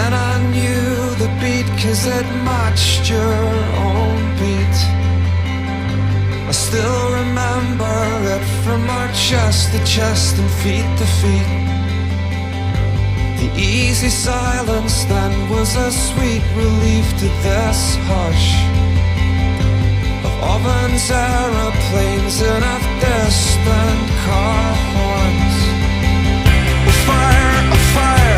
And I knew the beat 'cause it matched your own beat. I still remember it from our chest to chest and feet to feet. The easy silence then was a sweet relief to this hush of ovens, aeroplanes, and of distant car horns. A fire, a fire,